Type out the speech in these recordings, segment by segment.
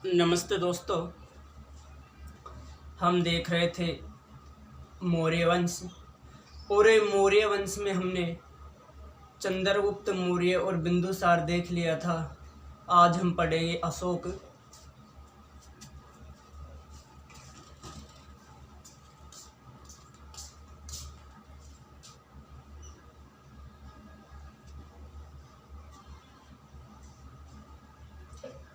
नमस्ते दोस्तों। हम देख रहे थे मौर्य वंश और ये मौर्य वंश में हमने चंद्रगुप्त मौर्य और बिंदुसार देख लिया था। आज हम पढ़ेंगे अशोक।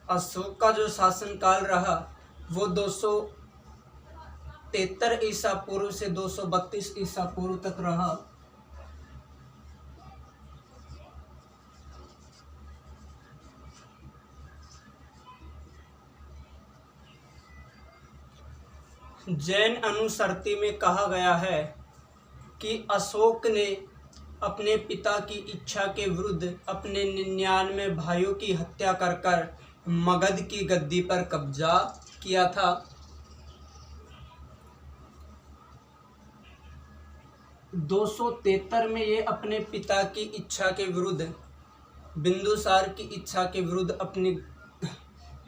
अशोक का जो शासनकाल रहा वो 273 ईसा पूर्व से 232 ईसा पूर्व तक रहा। जैन अनुश्रुति में कहा गया है कि अशोक ने अपने पिता की इच्छा के विरुद्ध अपने 99 भाइयों की हत्या कर मगध की गद्दी पर कब्जा किया था। (273) में ये अपने पिता की इच्छा के विरुद्ध, बिंदुसार की इच्छा के विरुद्ध अपनी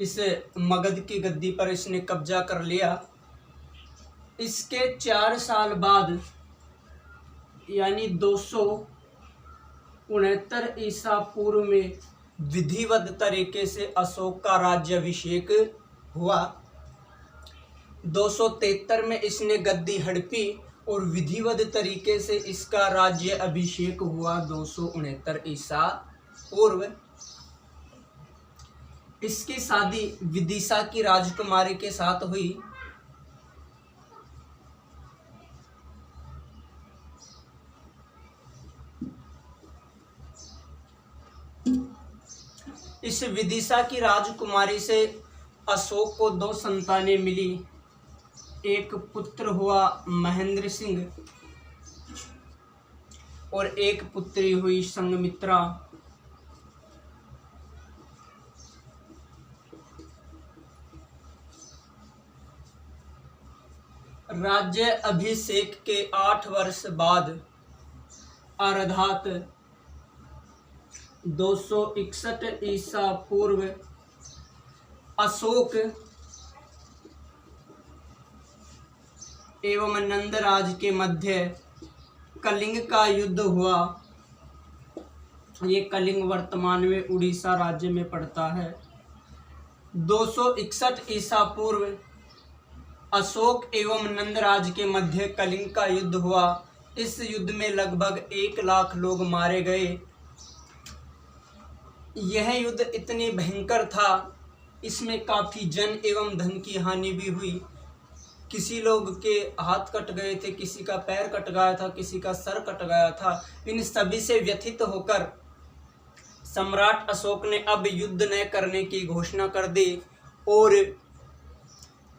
इस मगध की गद्दी पर इसने कब्जा कर लिया। इसके 4 साल बाद यानी 269 ईसा पूर्व में विधिवत तरीके से अशोक का राज्याभिषेक हुआ। 273 में इसने गद्दी हड़पी और विधिवत तरीके से इसका राज्य अभिषेक हुआ 269 ईसा पूर्व। इसकी शादी विदिशा की राजकुमारी के साथ हुई। इस विदिशा की राजकुमारी से अशोक को 2 संतानें मिली। एक पुत्र हुआ महेंद्र सिंह और एक पुत्री हुई संघमित्रा। राज्य अभिषेक के 8 वर्ष बाद अर्थात 261 ईसा पूर्व अशोक एवं नंदराज के मध्य कलिंग का युद्ध हुआ। ये कलिंग वर्तमान में उड़ीसा राज्य में पड़ता है। 261 ईसा पूर्व अशोक एवं नंदराज के मध्य कलिंग का युद्ध हुआ। इस युद्ध में लगभग 1 लाख लोग मारे गए। यह युद्ध इतनी भयंकर था, इसमें काफ़ी जन एवं धन की हानि भी हुई। किसी लोग के हाथ कट गए थे, किसी का पैर कट गया था, किसी का सर कट गया था। इन सभी से व्यथित होकर सम्राट अशोक ने अब युद्ध न करने की घोषणा कर दी और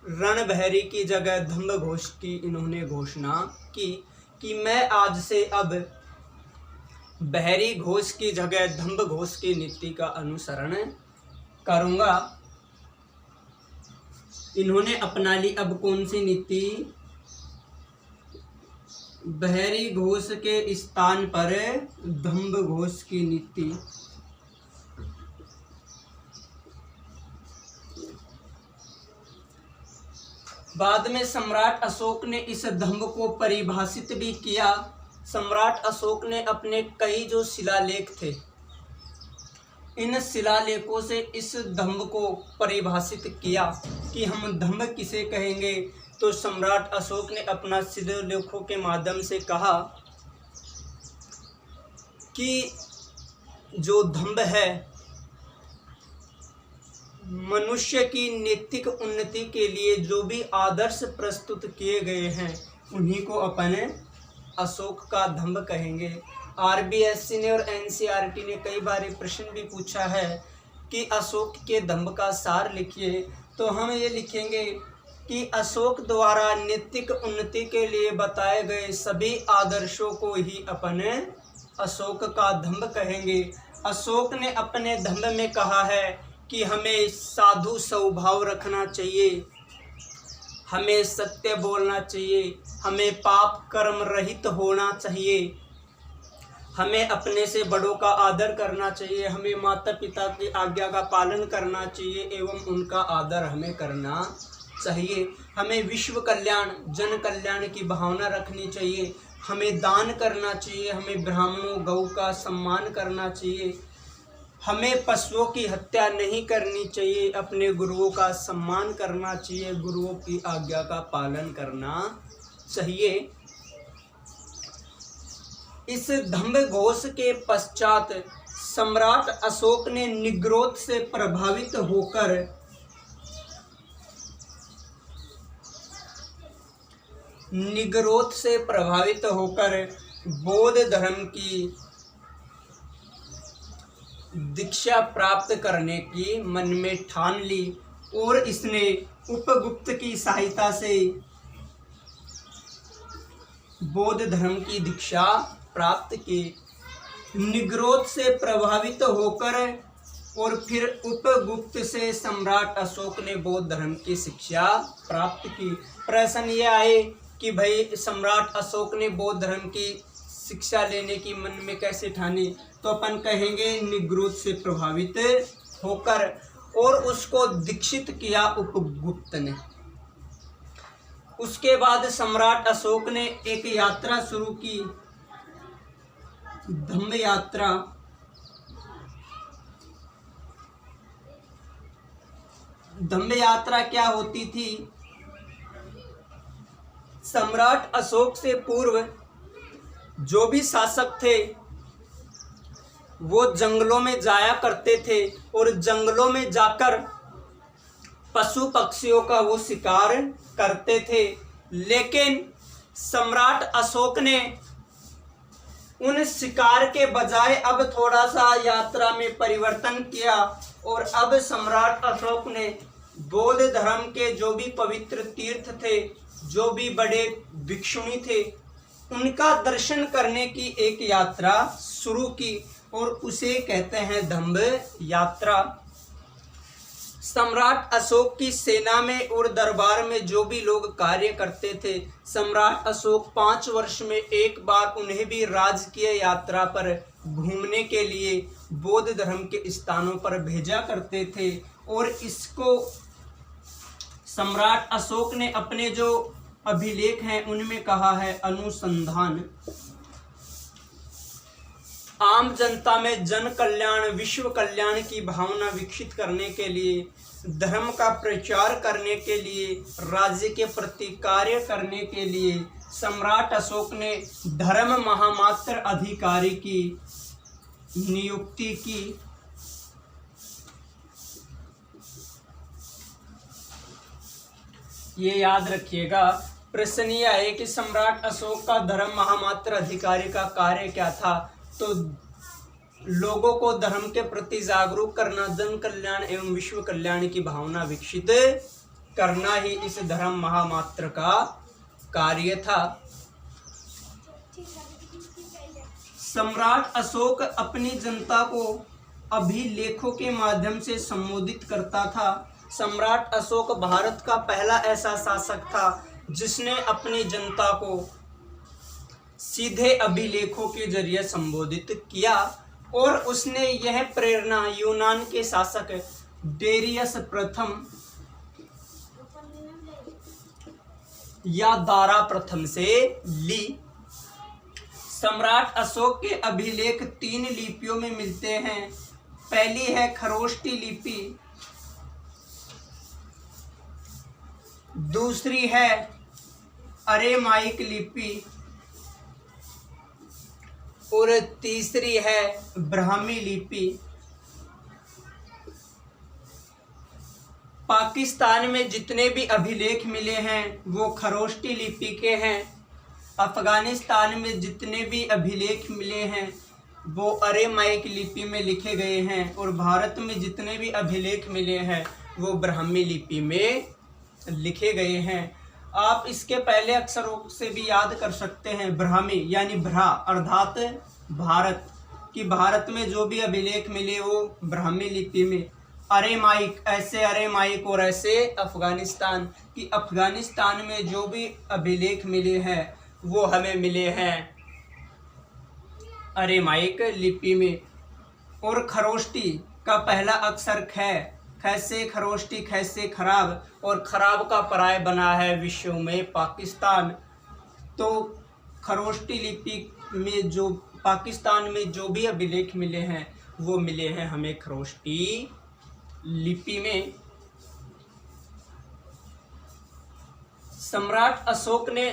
रणभैरी की जगह धम्म घोष की इन्होंने घोषणा की कि मैं आज से अब बहरी घोष की जगह धम्म घोष की नीति का अनुसरण करूंगा। इन्होंने अपना ली अब कौन सी नीति? बहरी घोष के स्थान पर धम्म घोष की नीति। बाद में सम्राट अशोक ने इस धम्म को परिभाषित भी किया। सम्राट अशोक ने अपने कई जो शिलालेख थे, इन शिलालेखों से इस धम्म को परिभाषित किया कि हम धम्म किसे कहेंगे। तो सम्राट अशोक ने अपना शिलालेखों के माध्यम से कहा कि जो धम्म है मनुष्य की नैतिक उन्नति के लिए जो भी आदर्श प्रस्तुत किए गए हैं उन्हीं को अपने अशोक का धम्म कहेंगे। आरबीएससी ने और एनसीईआरटी ने कई बार प्रश्न भी पूछा है कि अशोक के धम्म का सार लिखिए, तो हम ये लिखेंगे कि अशोक द्वारा नैतिक उन्नति के लिए बताए गए सभी आदर्शों को ही अपने अशोक का धम्म कहेंगे। अशोक ने अपने धम्म में कहा है कि हमें साधु स्वभाव रखना चाहिए, हमें सत्य बोलना चाहिए, हमें पाप कर्म रहित होना चाहिए, हमें अपने से बड़ों का आदर करना चाहिए, हमें माता पिता की आज्ञा का पालन करना चाहिए एवं उनका आदर हमें करना चाहिए। हमें विश्व कल्याण, जन कल्याण की भावना रखनी चाहिए। हमें दान करना चाहिए, हमें ब्राह्मणों गौ का सम्मान करना चाहिए, हमें पशुओं की हत्या नहीं करनी चाहिए, अपने गुरुओं का सम्मान करना चाहिए, गुरुओं की आज्ञा का पालन करना चाहिए। इस दंभ घोष के पश्चात सम्राट अशोक ने निग्रोध से प्रभावित होकर बौद्ध धर्म की दीक्षा प्राप्त करने की मन में ठान ली और इसने उपगुप्त की सहायता से बौद्ध धर्म की दीक्षा प्राप्त की। निग्रोध से प्रभावित होकर और फिर उपगुप्त से सम्राट अशोक ने बौद्ध धर्म की शिक्षा प्राप्त की। प्रश्न ये आए कि भाई सम्राट अशोक ने बौद्ध धर्म की शिक्षा लेने की मन में कैसे ठानी, तो अपन कहेंगे निग्रोध से प्रभावित होकर, और उसको दीक्षित किया उपगुप्त ने। उसके बाद सम्राट अशोक ने एक यात्रा शुरू की, धम्म यात्रा। धम्म यात्रा क्या होती थी? सम्राट अशोक से पूर्व जो भी शासक थे वो जंगलों में जाया करते थे और जंगलों में जाकर पशु पक्षियों का वो शिकार करते थे। लेकिन सम्राट अशोक ने उन शिकार के बजाय अब थोड़ा सा यात्रा में परिवर्तन किया और अब सम्राट अशोक ने बौद्ध धर्म के जो भी पवित्र तीर्थ थे, जो भी बड़े भिक्षुणी थे, उनका दर्शन करने की एक यात्रा शुरू की और उसे कहते हैं धम्म यात्रा। सम्राट अशोक की सेना में और दरबार में जो भी लोग कार्य करते थे, सम्राट अशोक 5 वर्ष में एक बार उन्हें भी राजकीय यात्रा पर घूमने के लिए बौद्ध धर्म के स्थानों पर भेजा करते थे। और इसको सम्राट अशोक ने अपने जो अभिलेख हैं उनमें कहा है अनुसंधान। आम जनता में जन कल्याण, विश्व कल्याण की भावना विकसित करने के लिए, धर्म का प्रचार करने के लिए, राज्य के प्रति कार्य करने के लिए सम्राट अशोक ने धर्म महामात्र अधिकारी की नियुक्ति की। ये याद रखिएगा, प्रश्न यह है कि सम्राट अशोक का धर्म महामात्र अधिकारी का कार्य क्या था? तो लोगों को धर्म के प्रति जागरूक करना, जन कल्याण एवं विश्व कल्याण की भावना विकसित करना ही इस धर्म महामात्र का कार्य था। सम्राट अशोक अपनी जनता को अभिलेखों के माध्यम से संबोधित करता था। सम्राट अशोक भारत का पहला ऐसा शासक था जिसने अपनी जनता को सीधे अभिलेखों के जरिए संबोधित किया, और उसने यह प्रेरणा यूनान के शासक डेरियस प्रथम या दारा प्रथम से ली। सम्राट अशोक के अभिलेख 3 लिपियों में मिलते हैं। पहली है खरोष्टी लिपि, दूसरी है अरेमाइक लिपि और तीसरी है ब्राह्मी लिपि। पाकिस्तान में जितने भी अभिलेख मिले हैं वो खरोष्टी लिपि के हैं। अफगानिस्तान में जितने भी अभिलेख मिले हैं वो अरेमाइक लिपि में लिखे गए हैं, और भारत में जितने भी अभिलेख मिले हैं वो ब्राह्मी लिपि में लिखे गए हैं। आप इसके पहले अक्षरों से भी याद कर सकते हैं। ब्राह्मी यानी भ्रा अर्थात भारत, कि भारत में जो भी अभिलेख मिले वो ब्राह्मी लिपि में। अरेमाइक, ऐसे अरेमाइक, और ऐसे अफगानिस्तान, कि अफगानिस्तान में जो भी अभिलेख मिले हैं वो हमें मिले हैं अरेमाइक लिपि में। और खरोष्टी का पहला अक्षर ख, ख से खरोष्टी, ख से खराब, और खराब का पर्याय बना है विश्व में पाकिस्तान। तो खरोष्टी लिपि में जो पाकिस्तान में जो भी अभिलेख मिले हैं वो मिले हैं हमें खरोष्टी लिपि में। सम्राट अशोक ने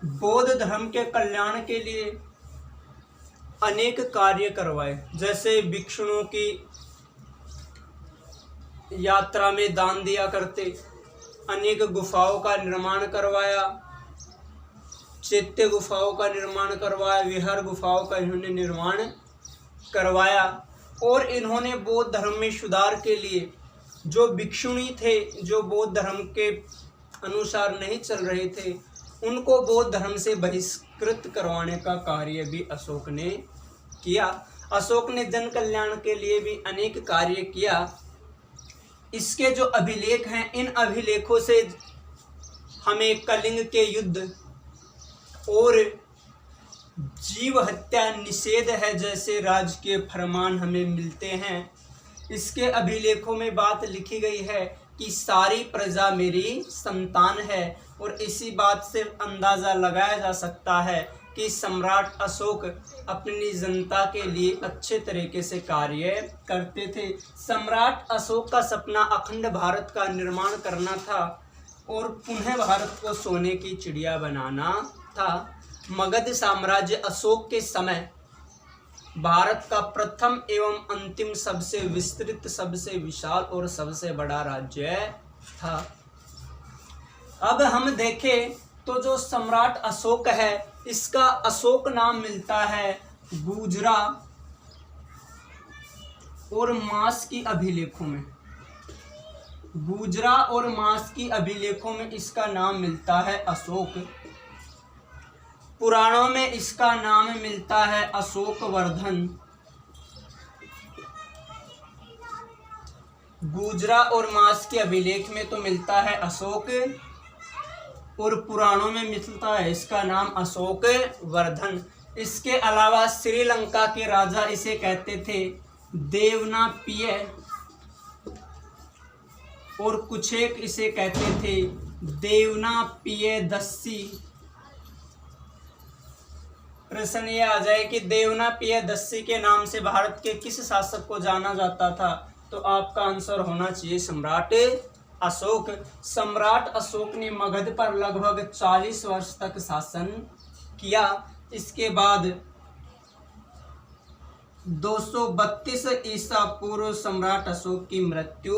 बौद्ध धर्म के कल्याण के लिए अनेक कार्य करवाए, जैसे भिक्षुओं की यात्रा में दान दिया करते, अनेक गुफाओं का निर्माण करवाया, चैत्य गुफाओं का निर्माण करवाया, विहार गुफाओं का इन्होंने निर्माण करवाया। और इन्होंने बौद्ध धर्म में सुधार के लिए जो भिक्षुणी थे, जो बौद्ध धर्म के अनुसार नहीं चल रहे थे, उनको बौद्ध धर्म से बहिष्कृत करवाने का कार्य भी अशोक ने किया। अशोक ने जन कल्याण के लिए भी अनेक कार्य किया। इसके जो अभिलेख हैं, इन अभिलेखों से हमें कलिंग के युद्ध और जीव हत्या निषेध है जैसे राजकीय फरमान हमें मिलते हैं। इसके अभिलेखों में बात लिखी गई है कि सारी प्रजा मेरी संतान है, और इसी बात से अंदाज़ा लगाया जा सकता है कि सम्राट अशोक अपनी जनता के लिए अच्छे तरीके से कार्य करते थे। सम्राट अशोक का सपना अखंड भारत का निर्माण करना था और पुनः भारत को सोने की चिड़िया बनाना था। मगध साम्राज्य अशोक के समय भारत का प्रथम एवं अंतिम सबसे विस्तृत, सबसे विशाल और सबसे बड़ा राज्य था। अब हम देखें तो जो सम्राट अशोक है, इसका अशोक नाम मिलता है गुजरा और मास की अभिलेखों में। गुजरा और मास की अभिलेखों में इसका नाम मिलता है अशोक। पुराणों में इसका नाम मिलता है अशोक वर्धन। गुजरा और मास के अभिलेख में तो मिलता है अशोक, और पुराणों में मिलता है इसका नाम अशोक वर्धन। इसके अलावा श्रीलंका के राजा इसे कहते थे देवनापिय, और कुछ एक इसे कहते थे देवनापियदस्सी। प्रश्न ये आ जाए कि देवनापियदस्सी के नाम से भारत के किस शासक को जाना जाता था, तो आपका आंसर होना चाहिए सम्राट अशोक। सम्राट अशोक ने मगध पर लगभग 40 वर्ष तक शासन किया। इसके बाद 232 ईसा पूर्व सम्राट अशोक की मृत्यु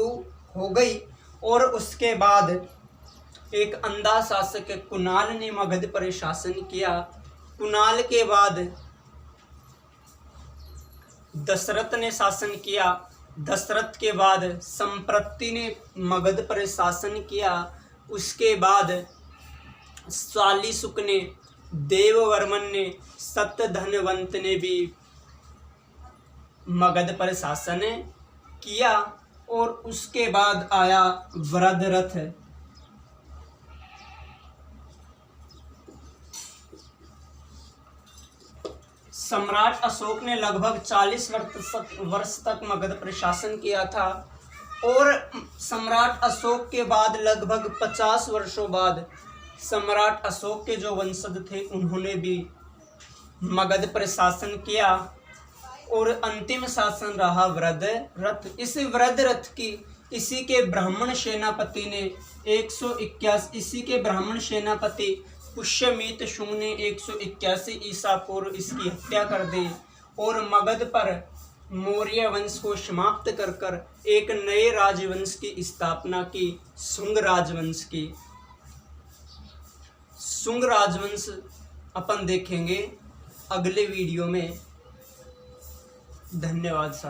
हो गई, और उसके बाद एक अंधा शासक कुणाल ने मगध पर शासन किया। कुणाल के बाद दशरथ ने शासन किया। दशरथ के बाद संप्रति ने मगध पर शासन किया। उसके बाद शालीशुक ने, देववर्मन ने, सत्यधनवंत ने भी मगध पर शासन किया। और उसके बाद आया वृद्धरथ। सम्राट अशोक ने लगभग 40 वर्ष तक मगध पर शासन किया था, और सम्राट अशोक के बाद लगभग 50 वर्षों बाद सम्राट अशोक के जो वंशज थे उन्होंने भी मगध पर शासन किया, और अंतिम शासन रहा वृद्धरथ। इस वृद्धरथ की इसी के ब्राह्मण सेनापति ने 181 इसी के ब्राह्मण सेनापति पुष्यमित शुंग ने 181 ईसा पूर्व इसकी हत्या कर दी, और मगध पर मौर्य वंश को समाप्त कर कर एक नए राजवंश की स्थापना की, शुंग राजवंश की। शुंग राजवंश अपन देखेंगे अगले वीडियो में। धन्यवाद साथियों।